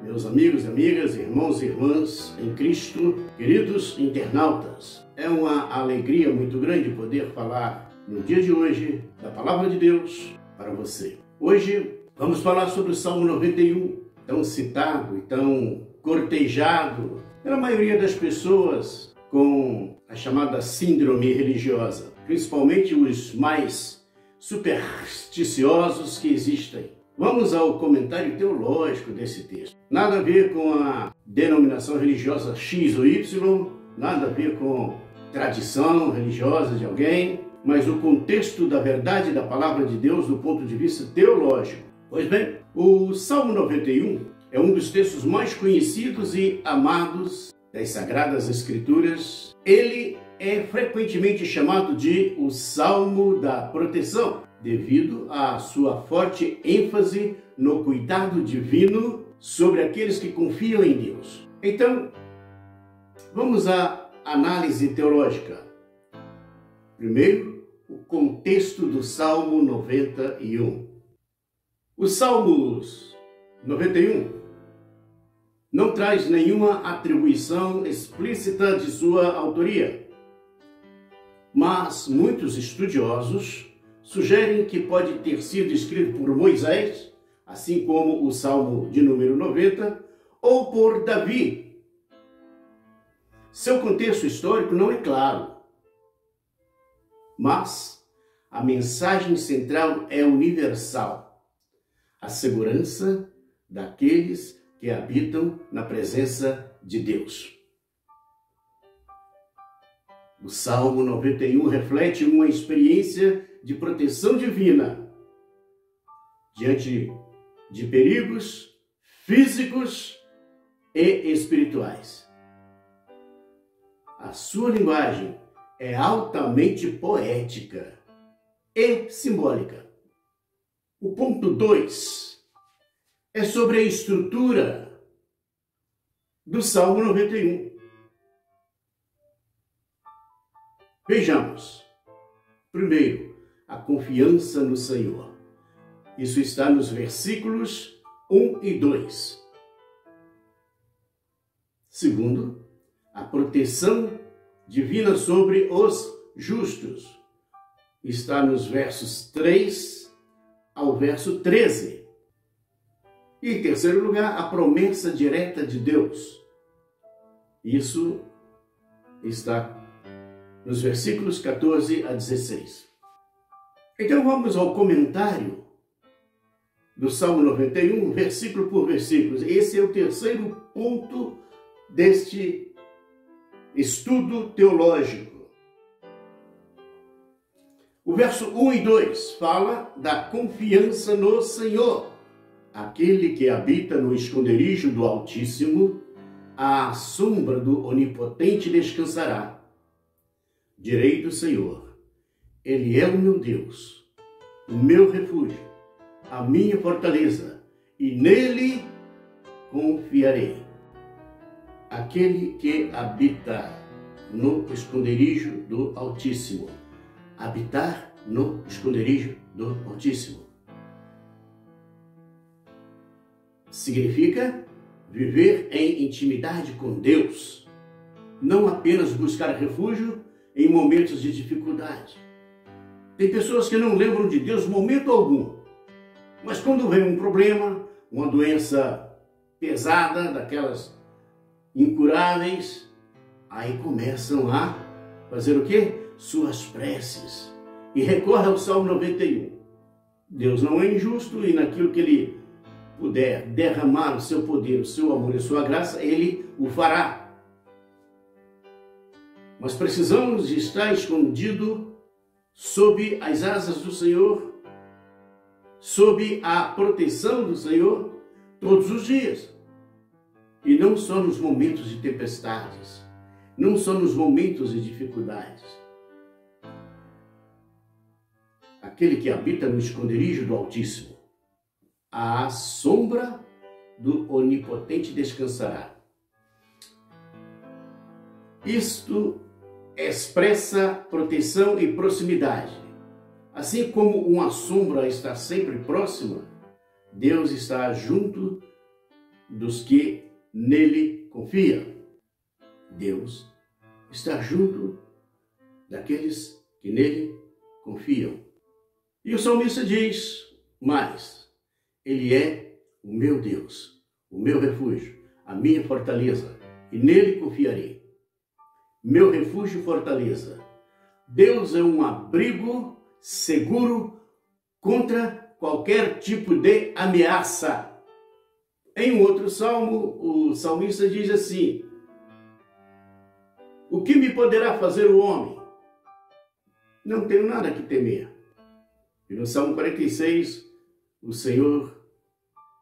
meus amigos e amigas, irmãos e irmãs em Cristo, queridos internautas. É uma alegria muito grande poder falar no dia de hoje da Palavra de Deus para você. Hoje vamos falar sobre o Salmo 91, tão citado e tão cortejado pela maioria das pessoas com a chamada síndrome religiosa, principalmente os mais supersticiosos que existem. Vamos ao comentário teológico desse texto. Nada a ver com a denominação religiosa X ou Y, nada a ver com tradição religiosa de alguém, mas o contexto da verdade da palavra de Deus do ponto de vista teológico. Pois bem, o Salmo 91 é um dos textos mais conhecidos e amados das Sagradas Escrituras. Ele é frequentemente chamado de o Salmo da Proteção, devido à sua forte ênfase no cuidado divino sobre aqueles que confiam em Deus. Então, vamos à análise teológica. Primeiro, o contexto do Salmo 91. O Salmos 91 não traz nenhuma atribuição explícita de sua autoria, mas muitos estudiosos sugerem que pode ter sido escrito por Moisés, assim como o Salmo de número 90, ou por Davi. Seu contexto histórico não é claro, mas a mensagem central é universal: a segurança daqueles que habitam na presença de Deus. O Salmo 91 reflete uma experiência de proteção divina diante de perigos físicos e espirituais. A sua linguagem é altamente poética e simbólica. O ponto 2 é sobre a estrutura do Salmo 91. Vejamos. Primeiro, a confiança no Senhor. Isso está nos versículos 1 e 2. Segundo, a proteção divina sobre os justos. Está nos versos 3 ao verso 13. E em terceiro lugar, a promessa direta de Deus. Isso está nos versículos 14 a 16. Então vamos ao comentário do Salmo 91, versículo por versículo. Esse é o terceiro ponto deste estudo teológico. O verso 1 e 2 fala da confiança no Senhor. Aquele que habita no esconderijo do Altíssimo, à sombra do Onipotente descansará. Direi do Senhor: Ele é o meu Deus, o meu refúgio, a minha fortaleza, e nele confiarei. Aquele que habita no esconderijo do Altíssimo. Habitar no esconderijo do Altíssimo significa viver em intimidade com Deus, não apenas buscar refúgio em momentos de dificuldade. Tem pessoas que não lembram de Deus em momento algum, mas quando vem um problema, uma doença pesada, daquelas incuráveis, aí começam a fazer o quê? Suas preces. E recorre ao Salmo 91. Deus não é injusto e naquilo que Ele puder derramar o seu poder, o seu amor e a sua graça, Ele o fará. Mas precisamos de estar escondido sob as asas do Senhor, sob a proteção do Senhor, todos os dias. E não só nos momentos de tempestades, não só nos momentos de dificuldades. Aquele que habita no esconderijo do Altíssimo, à sombra do Onipotente descansará. Isto expressa proteção e proximidade. Assim como uma sombra está sempre próxima, Deus está junto dos que nele confiam. Deus está junto daqueles que nele confiam. E o salmista diz mais: Ele é o meu Deus, o meu refúgio, a minha fortaleza, e nele confiarei. Meu refúgio e fortaleza. Deus é um abrigo seguro contra qualquer tipo de ameaça. Em um outro salmo, o salmista diz assim: o que me poderá fazer o homem? Não tenho nada que temer. E no Salmo 46, o Senhor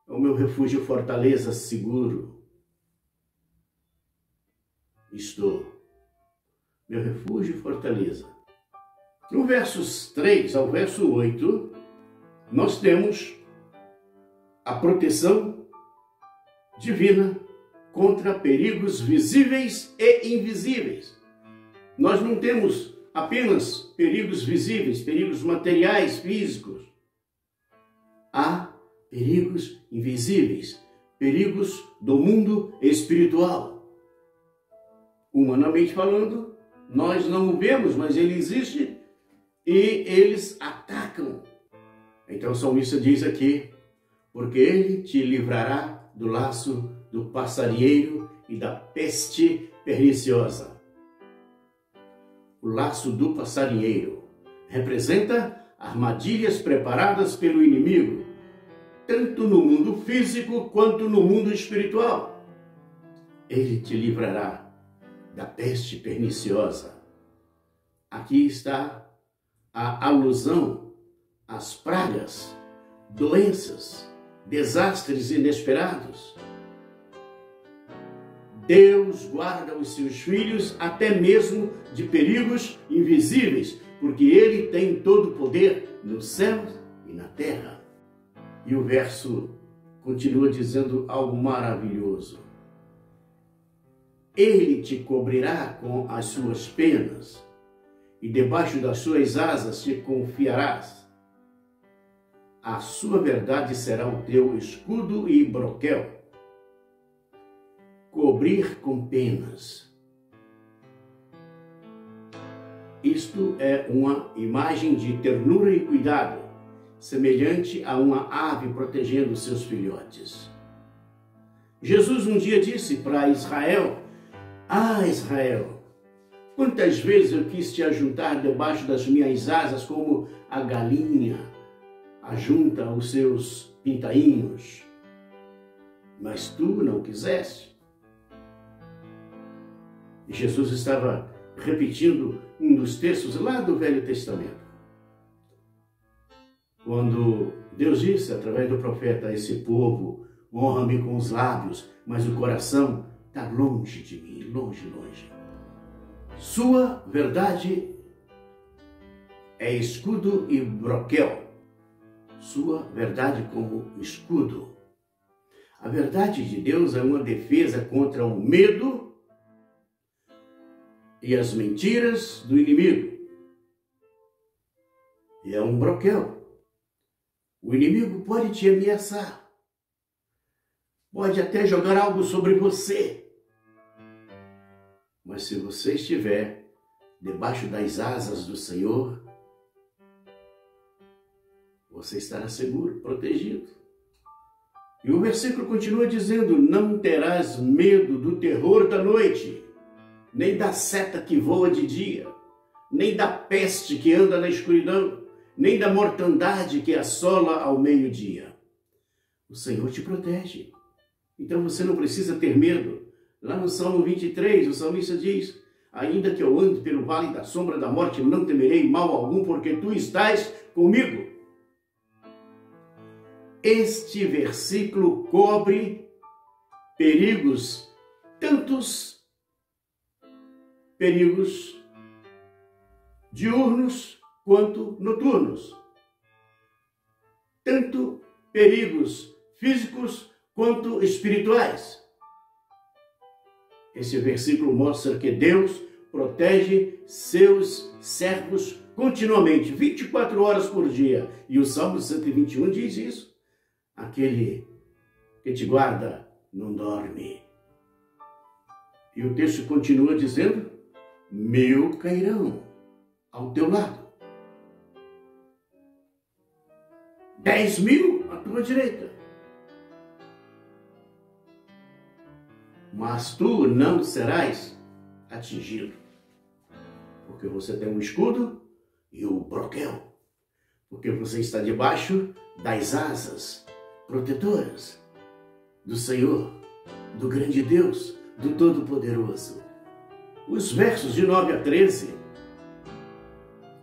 é o meu refúgio, fortaleza, seguro. Estou. Meu refúgio e fortaleza. No versos 3 ao verso 8, nós temos a proteção divina contra perigos visíveis e invisíveis. Nós não temos apenas perigos visíveis, perigos materiais, físicos. Há perigos invisíveis, perigos do mundo espiritual. Humanamente falando, nós não o vemos, mas ele existe e eles atacam. Então o salmista diz aqui: porque ele te livrará do laço do passarinheiro e da peste perniciosa. O laço do passarinheiro representa armadilhas preparadas pelo inimigo, tanto no mundo físico quanto no mundo espiritual. Ele te livrará da peste perniciosa. Aqui está a alusão às pragas, doenças, desastres inesperados. Deus guarda os seus filhos até mesmo de perigos invisíveis, porque Ele tem todo o poder no céu e na terra. E o verso continua dizendo algo maravilhoso: Ele te cobrirá com as suas penas, e debaixo das suas asas te confiarás. A sua verdade será o teu escudo e broquel. Cobrir com penas. Isto é uma imagem de ternura e cuidado, semelhante a uma ave protegendo seus filhotes. Jesus um dia disse para Israel: Ah, Israel, quantas vezes eu quis te ajuntar debaixo das minhas asas, como a galinha ajunta os seus pintainhos, mas tu não quiseste. E Jesus estava repetindo um dos textos lá do Velho Testamento, quando Deus disse através do profeta: esse povo honra-me com os lábios, mas o coração está longe de mim, longe, longe. Sua verdade é escudo e broquel. Sua verdade como escudo. A verdade de Deus é uma defesa contra o medo e as mentiras do inimigo. E é um broquel. O inimigo pode te ameaçar. Pode até jogar algo sobre você. Mas se você estiver debaixo das asas do Senhor, você estará seguro, protegido. E o versículo continua dizendo: não terás medo do terror da noite, nem da seta que voa de dia, nem da peste que anda na escuridão, nem da mortandade que assola ao meio-dia. O Senhor te protege. Então você não precisa ter medo. Lá no Salmo 23, o salmista diz: ainda que eu ande pelo vale da sombra da morte, não temerei mal algum, porque tu estás comigo. Este versículo cobre perigos, tantos perigos diurnos quanto noturnos, tanto perigos físicos quanto espirituais. Esse versículo mostra que Deus protege seus servos continuamente, 24 horas por dia. E o Salmo 121 diz isso. Aquele que te guarda não dorme. E o texto continua dizendo: 1000 cairão ao teu lado, 10.000 à tua direita, mas tu não serás atingido, porque você tem um escudo e o broquel, porque você está debaixo das asas protetoras do Senhor, do grande Deus, do Todo-Poderoso. Os versos de 9 a 13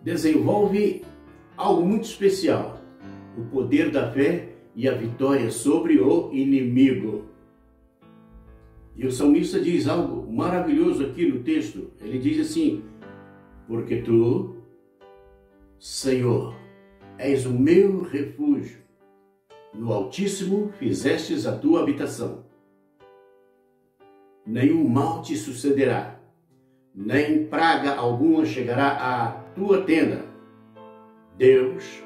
desenvolvem algo muito especial: o poder da fé e a vitória sobre o inimigo. E o salmista diz algo maravilhoso aqui no texto. Ele diz assim: porque tu, Senhor, és o meu refúgio, no Altíssimo fizestes a tua habitação. Nenhum mal te sucederá, nem praga alguma chegará à tua tenda. Deus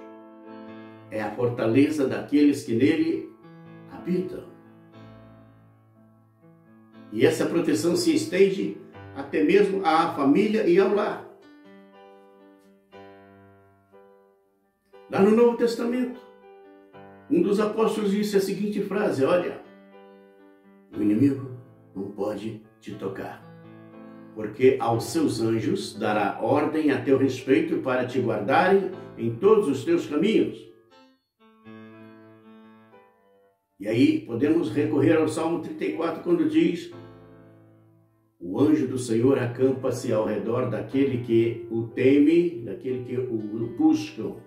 é a fortaleza daqueles que nele habitam. E essa proteção se estende até mesmo à família e ao lar. Lá no Novo Testamento, um dos apóstolos disse a seguinte frase: olha, o inimigo não pode te tocar, porque aos seus anjos dará ordem a teu respeito para te guardarem em todos os teus caminhos. E aí podemos recorrer ao Salmo 34, quando diz: o anjo do Senhor acampa-se ao redor daquele que o teme, daquele que o buscam,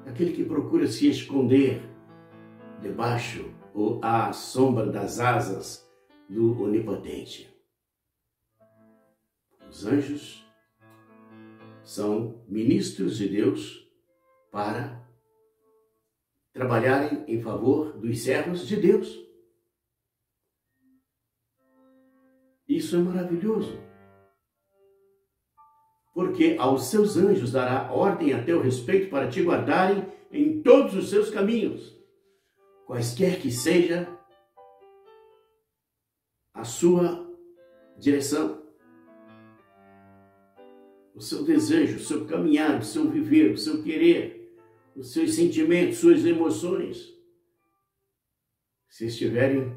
daquele que procura se esconder debaixo ou à sombra das asas do Onipotente. Os anjos são ministros de Deus para trabalharem em favor dos servos de Deus. Isso é maravilhoso, porque aos seus anjos dará ordem a teu respeito para te guardarem em todos os seus caminhos, quaisquer que seja a sua direção, o seu desejo, o seu caminhar, o seu viver, o seu querer, os seus sentimentos, suas emoções. Se estiverem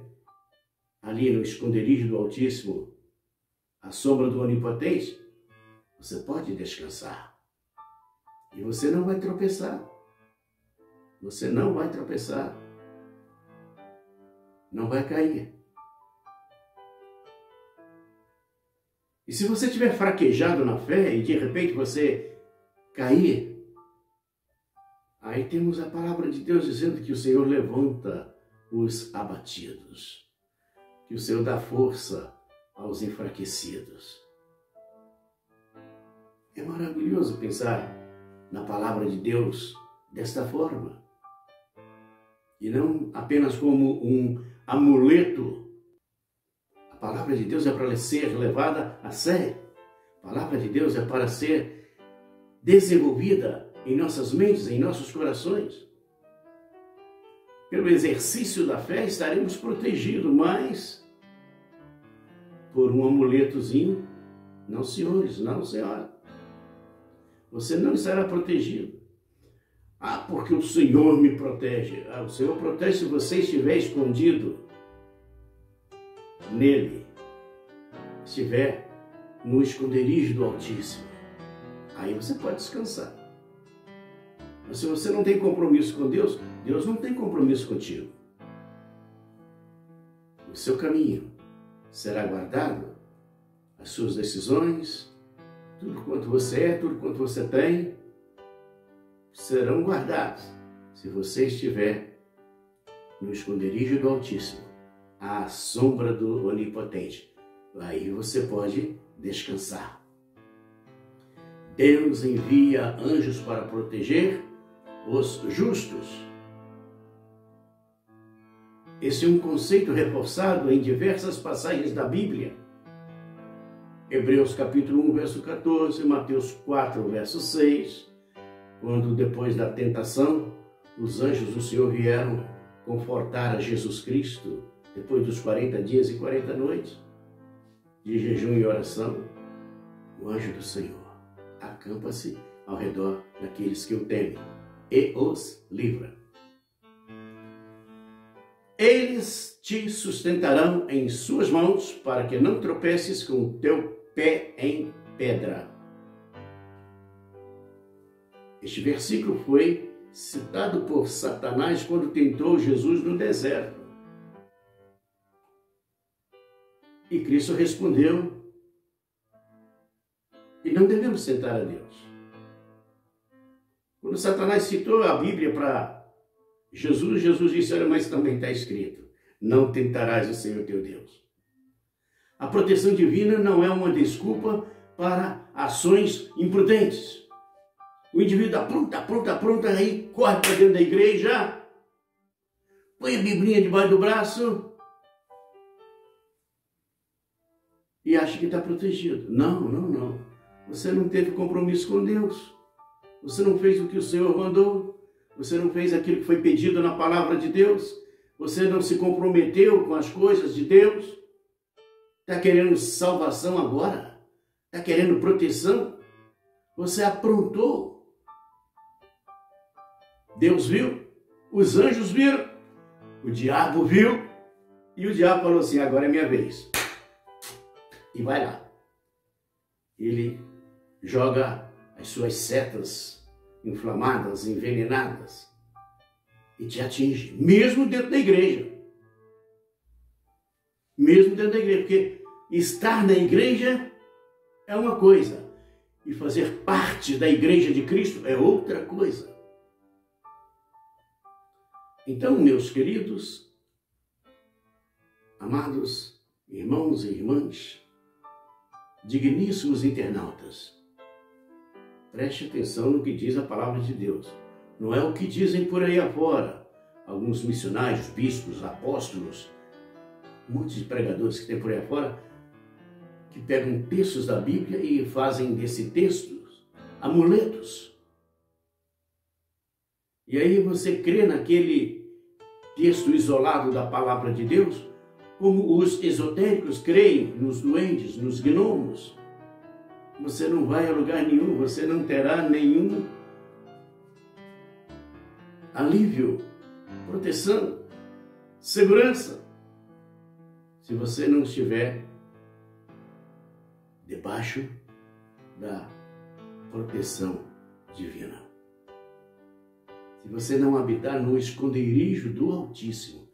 ali no esconderijo do Altíssimo, à sombra do Onipotente, você pode descansar. E você não vai tropeçar. Você não vai tropeçar. Não vai cair. E se você estiver fraquejado na fé e de repente você cair, aí temos a palavra de Deus dizendo que o Senhor levanta os abatidos, que o Senhor dá força aos enfraquecidos. É maravilhoso pensar na palavra de Deus desta forma, e não apenas como um amuleto. A palavra de Deus é para ser levada a sério. A palavra de Deus é para ser desenvolvida em nossas mentes, em nossos corações. Pelo exercício da fé estaremos protegidos, mas por um amuletozinho, não, senhores, não, senhora. Você não estará protegido. Ah, porque o Senhor me protege. Ah, o Senhor protege se você estiver escondido nele, estiver no esconderijo do Altíssimo. Aí você pode descansar. Mas se você não tem compromisso com Deus, Deus não tem compromisso contigo. O seu caminho será guardado, as suas decisões, tudo quanto você é, tudo quanto você tem, serão guardados se você estiver no esconderijo do Altíssimo, à sombra do Onipotente. Aí você pode descansar. Deus envia anjos para proteger os justos. Esse é um conceito reforçado em diversas passagens da Bíblia. Hebreus capítulo 1, verso 14, Mateus 4, verso 6, quando depois da tentação, os anjos do Senhor vieram confortar a Jesus Cristo, depois dos 40 dias e 40 noites de jejum e oração, o anjo do Senhor acampa-se ao redor daqueles que o temem e os livra. Eles te sustentarão em suas mãos para que não tropeces com o teu pé em pedra. Este versículo foi citado por Satanás quando tentou Jesus no deserto. E Cristo respondeu que não devemos tentar a Deus. Quando Satanás citou a Bíblia para Jesus, Jesus disse, olha, mas também está escrito, não tentarás o Senhor teu Deus. A proteção divina não é uma desculpa para ações imprudentes. O indivíduo apronta, aí corre para dentro da igreja, põe a Biblinha debaixo do braço e acha que está protegido. Não. Você não teve compromisso com Deus. Você não fez o que o Senhor mandou. Você não fez aquilo que foi pedido na palavra de Deus. Você não se comprometeu com as coisas de Deus. Está querendo salvação agora? Está querendo proteção? Você aprontou. Deus viu, os anjos viram, o diabo viu, e o diabo falou assim, agora é minha vez. E vai lá. Ele joga as suas setas inflamadas, envenenadas, e te atinge, mesmo dentro da igreja. Mesmo dentro da igreja, porque estar na igreja é uma coisa, e fazer parte da igreja de Cristo é outra coisa. Então, meus queridos, amados irmãos e irmãs, digníssimos internautas, preste atenção no que diz a palavra de Deus. Não é o que dizem por aí afora. Alguns missionários, bispos, apóstolos, muitos pregadores que tem por aí afora, que pegam textos da Bíblia e fazem desse texto amuletos. E aí você crê naquele texto isolado da palavra de Deus, como os esotéricos creem nos duendes, nos gnomos. Você não vai a lugar nenhum, você não terá nenhum alívio, proteção, segurança, se você não estiver debaixo da proteção divina. Se você não habitar no esconderijo do Altíssimo.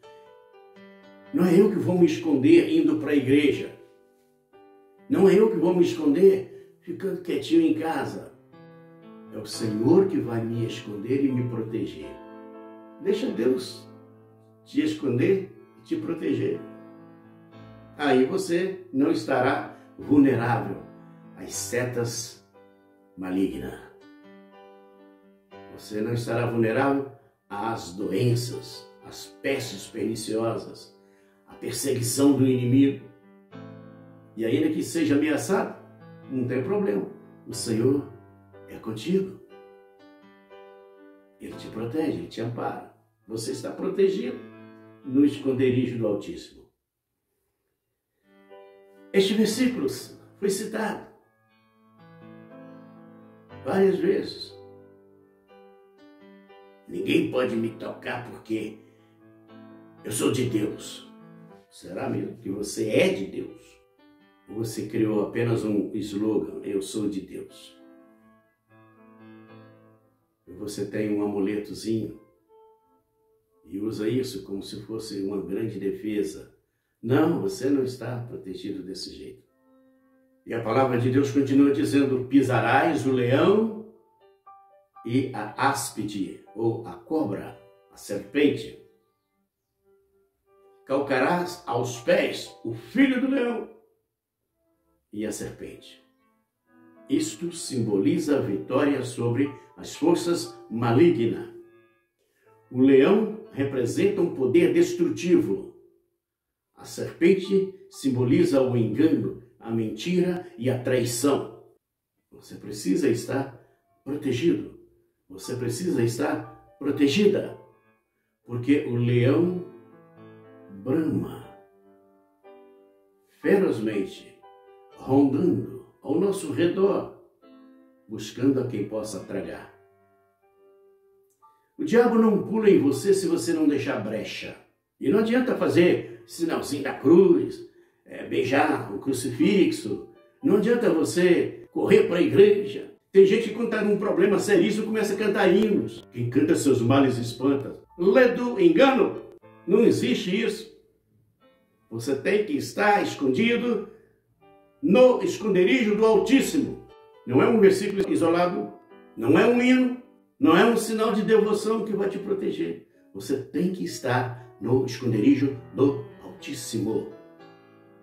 Não é eu que vou me esconder indo para a igreja. Não é eu que vou me esconder ficando quietinho em casa. É o Senhor que vai me esconder e me proteger. Deixa Deus te esconder e te proteger. Aí você não estará vulnerável às setas malignas. Você não estará vulnerável às doenças, às pestes perniciosas, à perseguição do inimigo. E ainda que seja ameaçado, não tem problema. O Senhor é contigo. Ele te protege, Ele te ampara. Você está protegido no esconderijo do Altíssimo. Este versículo foi citado várias vezes. Ninguém pode me tocar porque eu sou de Deus. Será mesmo que você é de Deus? Ou você criou apenas um slogan, eu sou de Deus? E você tem um amuletozinho e usa isso como se fosse uma grande defesa. Não, você não está protegido desse jeito. E a palavra de Deus continua dizendo, pisarás o leão e a áspide, ou a cobra, a serpente. Calcarás aos pés o filho do leão e a serpente. Isto simboliza a vitória sobre as forças malignas. O leão representa um poder destrutivo. A serpente simboliza o engano, a mentira e a traição. Você precisa estar protegido. Você precisa estar protegida. Porque o leão brama ferozmente, rondando ao nosso redor, buscando a quem possa tragar. O diabo não pula em você se você não deixar brecha. E não adianta fazer sinalzinho da cruz, beijar o crucifixo. Não adianta você correr para a igreja. Tem gente que quando está num problema seríssimo começa a cantar hinos. Quem canta seus males espanta. Ledo, engano. Não existe isso. Você tem que estar escondido no esconderijo do Altíssimo. Não é um versículo isolado, não é um hino, não é um sinal de devoção que vai te proteger. Você tem que estar no esconderijo do Altíssimo.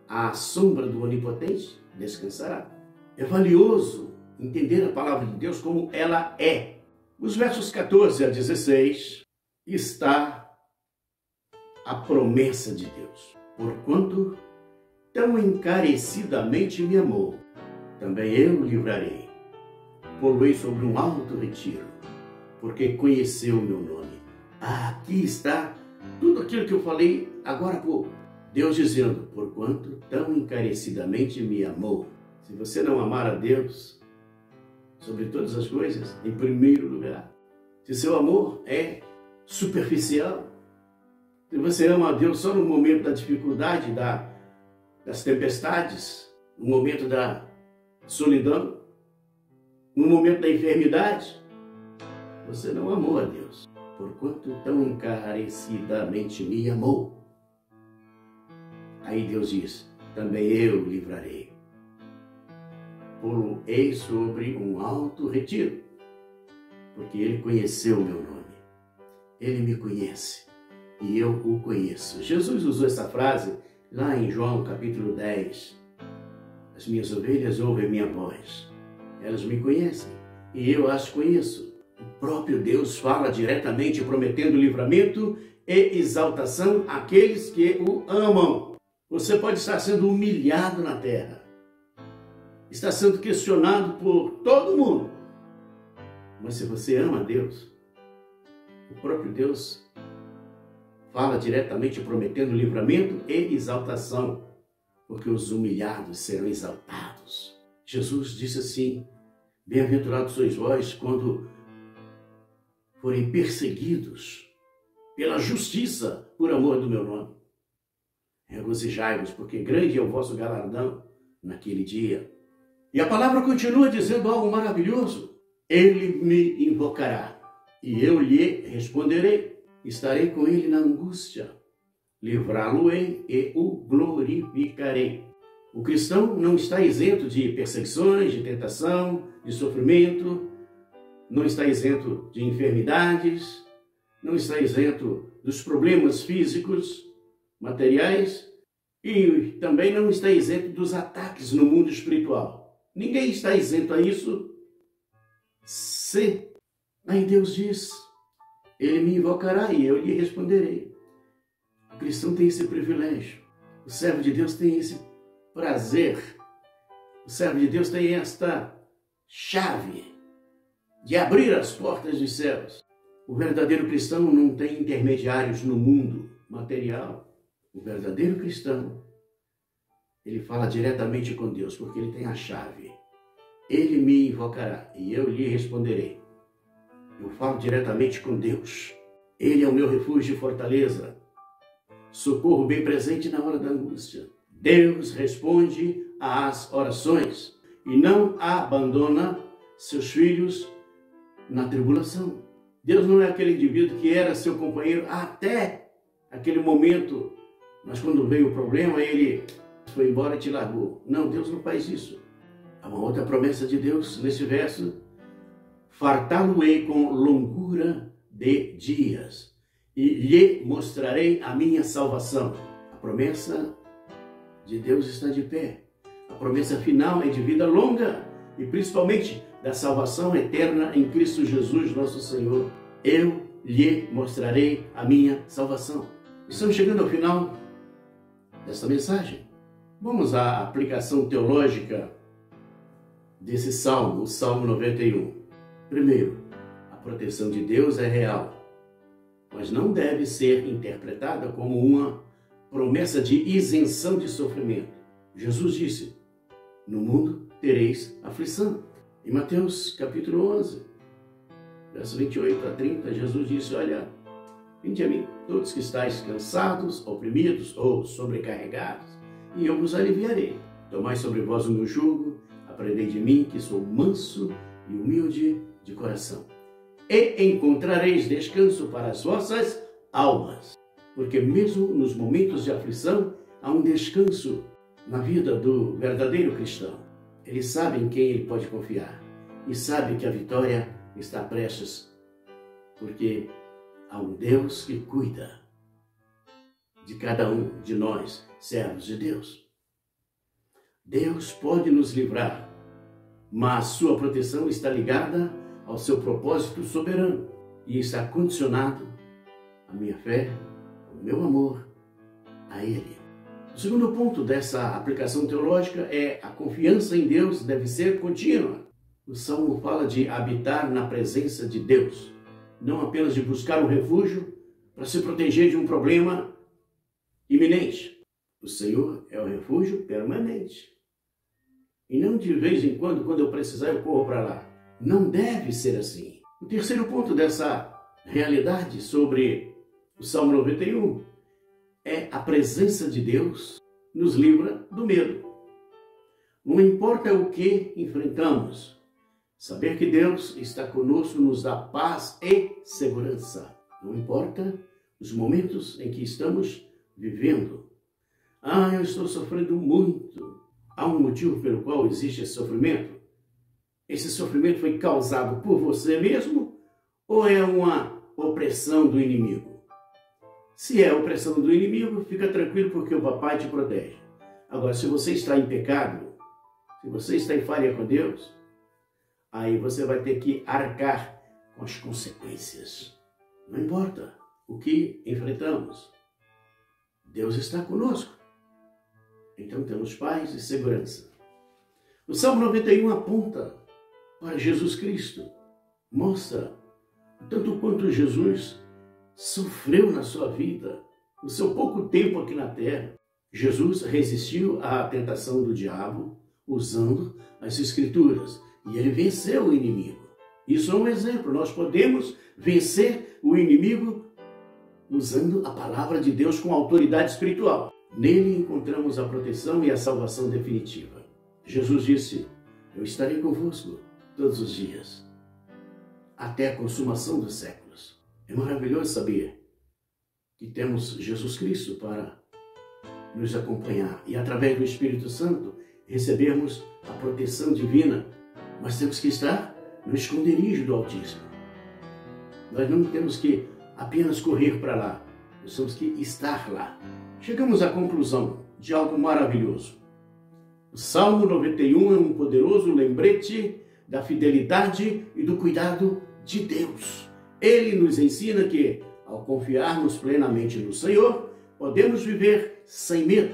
À sombra do Onipotente descansará. É valioso entender a palavra de Deus como ela é. Os versos 14 a 16 está a promessa de Deus. Porquanto tão encarecidamente me amou, também eu o livrarei. Pô-lo-ei sobre um alto retiro, porque conheceu o meu nome. Aqui está tudo aquilo que eu falei agora há pouco. Deus dizendo, porquanto tão encarecidamente me amou. Se você não amar a Deus sobre todas as coisas, em primeiro lugar, se seu amor é superficial, se você ama a Deus só no momento da dificuldade, das tempestades, no momento da solidão, no momento da enfermidade, você não amou a Deus. Porquanto tão encarecidamente me amou. Aí Deus diz, também eu livrarei. Pô-lo-ei sobre um alto retiro, porque ele conheceu o meu nome. Ele me conhece e eu o conheço. Jesus usou essa frase lá em João capítulo 10. As minhas ovelhas ouvem minha voz. Elas me conhecem e eu as conheço. O próprio Deus fala diretamente, prometendo livramento e exaltação àqueles que o amam. Você pode estar sendo humilhado na terra. Está sendo questionado por todo mundo. Mas se você ama a Deus, o próprio Deus fala diretamente, prometendo livramento e exaltação, porque os humilhados serão exaltados. Jesus disse assim, bem-aventurados sois vós quando forem perseguidos pela justiça por amor do meu nome. Regozijai-vos, porque grande é o vosso galardão naquele dia. E a palavra continua dizendo algo maravilhoso. Ele me invocará e eu lhe responderei. Estarei com ele na angústia. Livrá-lo-ei e o glorificarei. O cristão não está isento de perseguições, de tentação, de sofrimento, não está isento de enfermidades, não está isento dos problemas físicos, materiais, e também não está isento dos ataques no mundo espiritual. Ninguém está isento a isso. Aí Deus diz, ele me invocará e eu lhe responderei. O cristão tem esse privilégio. O servo de Deus tem esse prazer. O servo de Deus tem esta chave de abrir as portas dos céus. O verdadeiro cristão não tem intermediários no mundo material. O verdadeiro cristão, ele fala diretamente com Deus, porque ele tem a chave. Ele me invocará e eu lhe responderei. Eu falo diretamente com Deus. Ele é o meu refúgio e fortaleza. Socorro bem presente na hora da angústia. Deus responde às orações e não abandona seus filhos na tribulação. Deus não é aquele indivíduo que era seu companheiro até aquele momento, mas quando veio o problema, ele foi embora e te largou. Não, Deus não faz isso. Há uma outra promessa de Deus nesse verso. Fartá-lo-ei com longura de dias e lhe mostrarei a minha salvação. A promessa de Deus está de pé. A promessa final é de vida longa e principalmente da salvação eterna em Cristo Jesus, nosso Senhor. Eu lhe mostrarei a minha salvação. Estamos chegando ao final desta mensagem. Vamos à aplicação teológica desse salmo, o Salmo 91. Primeiro, a proteção de Deus é real, mas não deve ser interpretada como uma promessa de isenção de sofrimento. Jesus disse: no mundo tereis aflição. Em Mateus capítulo 11, verso 28 a 30, Jesus disse: olha, vinde a mim, todos que estáis cansados, oprimidos ou sobrecarregados, e eu vos aliviarei. Tomai sobre vós o meu jugo, aprendei de mim, que sou manso e humilde de coração, e encontrareis descanso para as vossas almas. Porque mesmo nos momentos de aflição, há um descanso na vida do verdadeiro cristão. Ele sabe em quem ele pode confiar e sabe que a vitória está prestes, porque há um Deus que cuida de cada um de nós, servos de Deus. Deus pode nos livrar, mas sua proteção está ligada ao seu propósito soberano e está condicionado à minha fé, ao meu amor a Ele. O segundo ponto dessa aplicação teológica é a confiança em Deus deve ser contínua. O Salmo fala de habitar na presença de Deus, não apenas de buscar um refúgio para se proteger de um problema iminente. O Senhor é o refúgio permanente. E não de vez em quando eu precisar, eu corro para lá. Não deve ser assim. O terceiro ponto dessa realidade sobre o Salmo 91 é a presença de Deus nos livra do medo. Não importa o que enfrentamos, saber que Deus está conosco nos dá paz e segurança. Não importa os momentos em que estamos vivendo. Eu estou sofrendo muito. Há um motivo pelo qual existe esse sofrimento? Esse sofrimento foi causado por você mesmo ou é uma opressão do inimigo? Se é opressão do inimigo, fica tranquilo porque o papai te protege. Agora, se você está em pecado, se você está em falha com Deus, aí você vai ter que arcar com as consequências. Não importa o que enfrentamos, Deus está conosco. Então temos paz e segurança. O Salmo 91 aponta para Jesus Cristo. Mostra tanto quanto Jesus sofreu na sua vida, no seu pouco tempo aqui na terra. Jesus resistiu à tentação do diabo usando as Escrituras. E ele venceu o inimigo. Isso é um exemplo. Nós podemos vencer o inimigo usando a palavra de Deus com autoridade espiritual. Nele encontramos a proteção e a salvação definitiva. Jesus disse: eu estarei convosco todos os dias, até a consumação dos séculos. É maravilhoso saber que temos Jesus Cristo para nos acompanhar e, através do Espírito Santo, recebermos a proteção divina. Mas temos que estar no esconderijo do Altíssimo. Nós não temos que apenas correr para lá, nós temos que estar lá. Chegamos à conclusão de algo maravilhoso. O Salmo 91 é um poderoso lembrete da fidelidade e do cuidado de Deus. Ele nos ensina que, ao confiarmos plenamente no Senhor, podemos viver sem medo.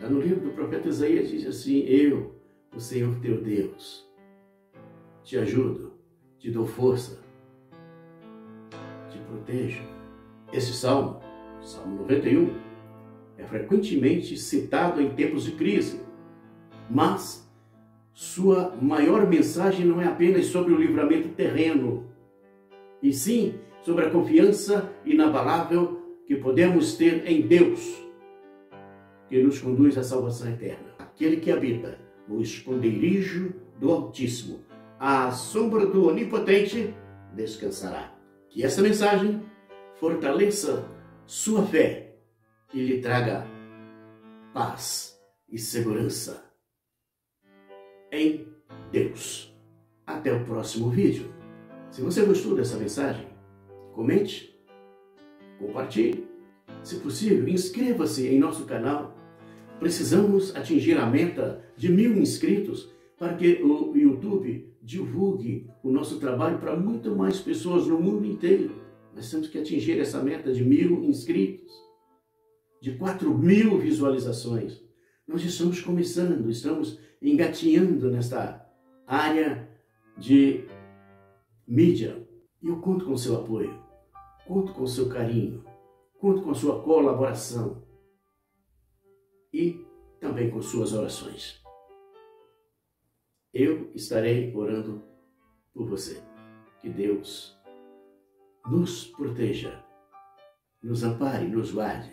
Lá no livro do profeta Isaías diz assim: eu, o Senhor teu Deus, te ajudo, te dou força, te protejo. Esse Salmo, Salmo 91, é frequentemente citado em tempos de crise, mas sua maior mensagem não é apenas sobre o livramento terreno, e sim sobre a confiança inabalável que podemos ter em Deus, que nos conduz à salvação eterna. Aquele que habita no esconderijo do Altíssimo, à sombra do Onipotente, descansará. Que essa mensagem fortaleça sua fé e lhe traga paz e segurança em Deus. Até o próximo vídeo. Se você gostou dessa mensagem, comente, compartilhe. Se possível, inscreva-se em nosso canal. Precisamos atingir a meta de 1000 inscritos para que o YouTube divulgue o nosso trabalho para muito mais pessoas no mundo inteiro. Nós temos que atingir essa meta de 1000 inscritos, de 4000 visualizações. Nós estamos começando, estamos engatinhando nesta área de mídia. E eu conto com o seu apoio, conto com o seu carinho, conto com a sua colaboração. E também com suas orações. Eu estarei orando por você. Que Deus nos proteja, nos ampare, nos guarde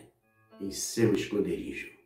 em seu esconderijo.